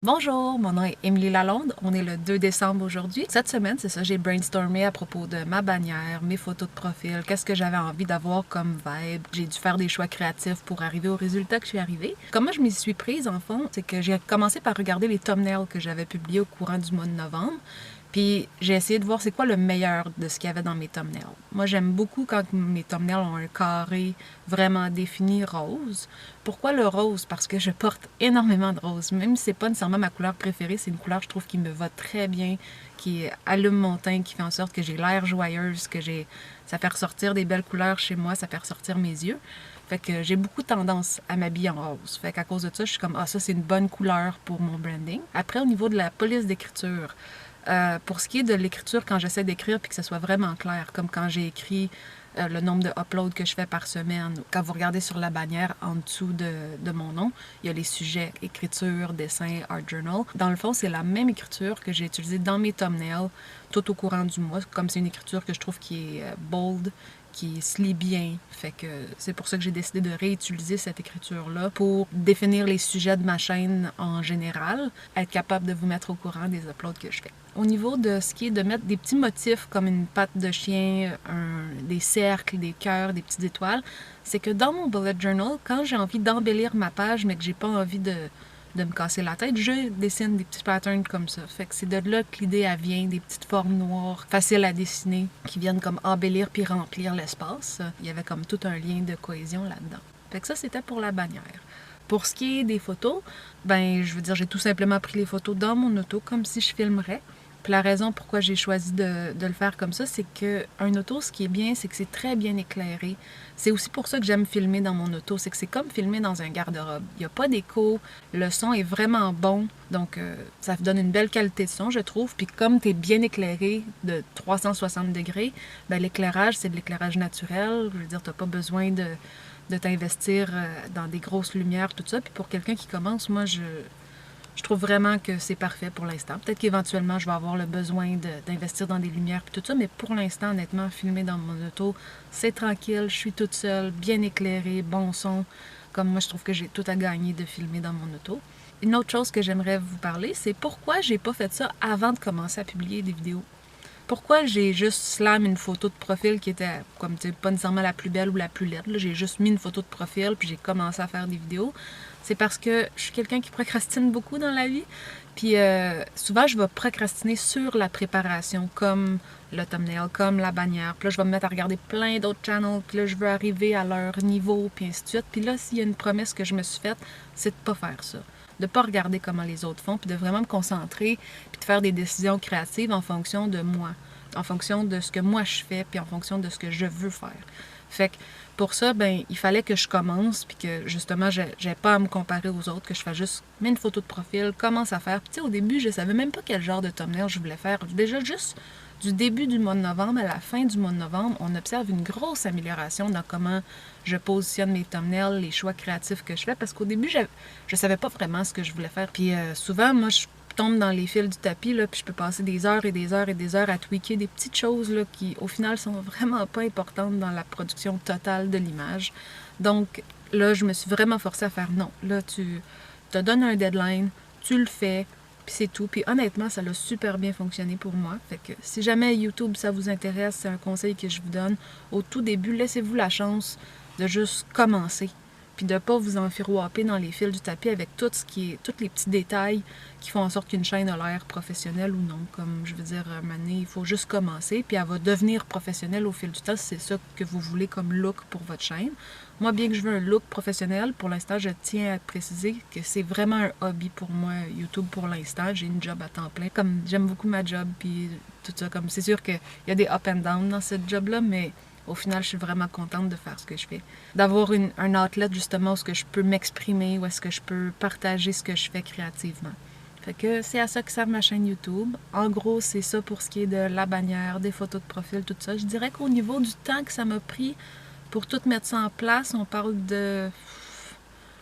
Bonjour, mon nom est Émilie Lalonde. On est le 2 décembre aujourd'hui. Cette semaine, c'est ça, j'ai brainstormé à propos de ma bannière, mes photos de profil, qu'est-ce que j'avais envie d'avoir comme vibe. J'ai dû faire des choix créatifs pour arriver au résultat que je suis arrivée. Comment je m'y suis prise, en fond, c'est que j'ai commencé par regarder les thumbnails que j'avais publiés au courant du mois de novembre. Puis j'ai essayé de voir c'est quoi le meilleur de ce qu'il y avait dans mes thumbnails. Moi, j'aime beaucoup quand mes thumbnails ont un carré vraiment défini rose. Pourquoi le rose? Parce que je porte énormément de rose. Même si c'est pas nécessairement ma couleur préférée, c'est une couleur, je trouve, qui me va très bien, qui allume mon teint, qui fait en sorte que j'ai l'air joyeuse, ça fait ressortir des belles couleurs chez moi, ça fait ressortir mes yeux. Fait que j'ai beaucoup tendance à m'habiller en rose. Fait qu'à cause de ça, je suis comme, ah, ça, c'est une bonne couleur pour mon branding. Après, au niveau de la police d'écriture, pour ce qui est de l'écriture, quand j'essaie d'écrire puis que ce soit vraiment clair, comme quand j'ai écrit le nombre de uploads que je fais par semaine. Quand vous regardez sur la bannière en dessous de mon nom, il y a les sujets écriture, dessin, art journal. Dans le fond, c'est la même écriture que j'ai utilisée dans mes thumbnails tout au courant du mois. Comme c'est une écriture que je trouve qui est bold, qui se lit bien. Fait que c'est pour ça que j'ai décidé de réutiliser cette écriture-là pour définir les sujets de ma chaîne en général, être capable de vous mettre au courant des uploads que je fais. Au niveau de ce qui est de mettre des petits motifs comme une patte de chien, des cercles, des cœurs, des petites étoiles, c'est que dans mon bullet journal, quand j'ai envie d'embellir ma page mais que j'ai pas envie de me casser la tête, je dessine des petits patterns comme ça. Fait que c'est de là que l'idée elle vient, des petites formes noires, faciles à dessiner, qui viennent comme embellir puis remplir l'espace. Il y avait comme tout un lien de cohésion là-dedans. Fait que ça, c'était pour la bannière. Pour ce qui est des photos, ben, je veux dire, j'ai tout simplement pris les photos dans mon auto comme si je filmerais. Puis la raison pourquoi j'ai choisi de le faire comme ça, c'est qu'un auto, ce qui est bien, c'est que c'est très bien éclairé. C'est aussi pour ça que j'aime filmer dans mon auto, c'est que c'est comme filmer dans un garde-robe. Il n'y a pas d'écho, le son est vraiment bon, donc ça donne une belle qualité de son, je trouve. Puis comme tu es bien éclairé de 360 degrés, ben, l'éclairage, c'est de l'éclairage naturel. Je veux dire, tu n'as pas besoin de t'investir dans des grosses lumières, tout ça. Puis pour quelqu'un qui commence, moi, je trouve vraiment que c'est parfait pour l'instant. Peut-être qu'éventuellement, je vais avoir le besoin d'investir dans des lumières et tout ça, mais pour l'instant, honnêtement, filmer dans mon auto, c'est tranquille, je suis toute seule, bien éclairée, bon son. Comme moi, je trouve que j'ai tout à gagner de filmer dans mon auto. Une autre chose que j'aimerais vous parler, c'est pourquoi j'ai pas fait ça avant de commencer à publier des vidéos. Pourquoi j'ai juste slam une photo de profil qui était comme pas nécessairement la plus belle ou la plus laide. J'ai juste mis une photo de profil puis j'ai commencé à faire des vidéos. C'est parce que je suis quelqu'un qui procrastine beaucoup dans la vie. Puis souvent, je vais procrastiner sur la préparation, comme le thumbnail, comme la bannière. Puis là, je vais me mettre à regarder plein d'autres channels. Puis là, je veux arriver à leur niveau, puis ainsi de suite. Puis là, s'il y a une promesse que je me suis faite, c'est de pas faire ça. De pas regarder comment les autres font, puis de vraiment me concentrer, puis de faire des décisions créatives en fonction de moi, en fonction de ce que moi je fais, puis en fonction de ce que je veux faire. Fait que pour ça, ben, il fallait que je commence, puis que justement, j'ai pas à me comparer aux autres, que je fasse juste mets une photo de profil, commence à faire. Puis tu sais, au début, je savais même pas quel genre de thumbnail je voulais faire. Déjà, juste du début du mois de novembre à la fin du mois de novembre, on observe une grosse amélioration dans comment je positionne mes thumbnails, les choix créatifs que je fais, parce qu'au début, je savais pas vraiment ce que je voulais faire. Puis souvent, moi, je tombe dans les fils du tapis, là, puis je peux passer des heures et des heures et des heures à tweaker des petites choses là, qui, au final, sont vraiment pas importantes dans la production totale de l'image. Donc, là, je me suis vraiment forcée à faire non. Là, tu te donnes un deadline, tu le fais, puis c'est tout. Puis honnêtement, ça a super bien fonctionné pour moi. Fait que si jamais YouTube, ça vous intéresse, c'est un conseil que je vous donne. Au tout début, laissez-vous la chance de juste commencer. Puis de ne pas vous enfirouaper dans les fils du tapis avec tout ce qui est, tous les petits détails qui font en sorte qu'une chaîne a l'air professionnelle ou non. Comme je veux dire, Mané, il faut juste commencer, puis elle va devenir professionnelle au fil du temps si c'est ça que vous voulez comme look pour votre chaîne. Moi, bien que je veux un look professionnel, pour l'instant, je tiens à préciser que c'est vraiment un hobby pour moi, YouTube, pour l'instant. J'ai une job à temps plein. Comme j'aime beaucoup ma job, puis tout ça. Comme c'est sûr qu'il y a des up and down dans cette job-là, mais au final, je suis vraiment contente de faire ce que je fais. D'avoir un outlet, justement, où est-ce que je peux m'exprimer, où est-ce que je peux partager ce que je fais créativement. Fait que c'est à ça que sert ma chaîne YouTube. En gros, c'est ça pour ce qui est de la bannière, des photos de profil, tout ça. Je dirais qu'au niveau du temps que ça m'a pris pour tout mettre ça en place, on parle de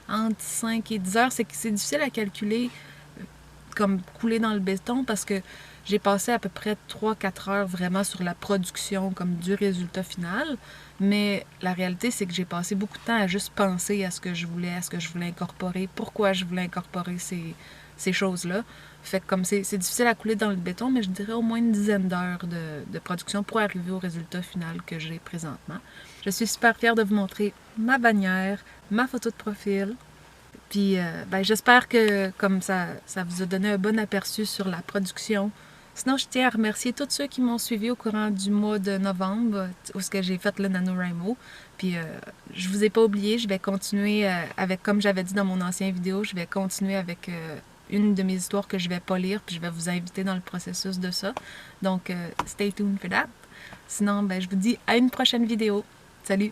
entre 5 et 10 heures. C'est difficile à calculer comme couler dans le béton parce que j'ai passé à peu près 3-4 heures vraiment sur la production comme du résultat final. Mais la réalité, c'est que j'ai passé beaucoup de temps à juste penser à ce que je voulais incorporer, pourquoi je voulais incorporer ces choses-là. Fait que comme c'est difficile à couler dans le béton, mais je dirais au moins une dizaine d'heures de production pour arriver au résultat final que j'ai présentement. Je suis super fière de vous montrer ma bannière, ma photo de profil. Puis j'espère que comme ça vous a donné un bon aperçu sur la production. Sinon, je tiens à remercier tous ceux qui m'ont suivi au courant du mois de novembre, où ce que j'ai fait le NaNoWriMo. Puis je vous ai pas oublié, je vais continuer avec, comme j'avais dit dans mon ancien vidéo, je vais continuer avec une de mes histoires que je vais pas lire, puis je vais vous inviter dans le processus de ça. Donc, stay tuned for that. Sinon, je vous dis à une prochaine vidéo. Salut!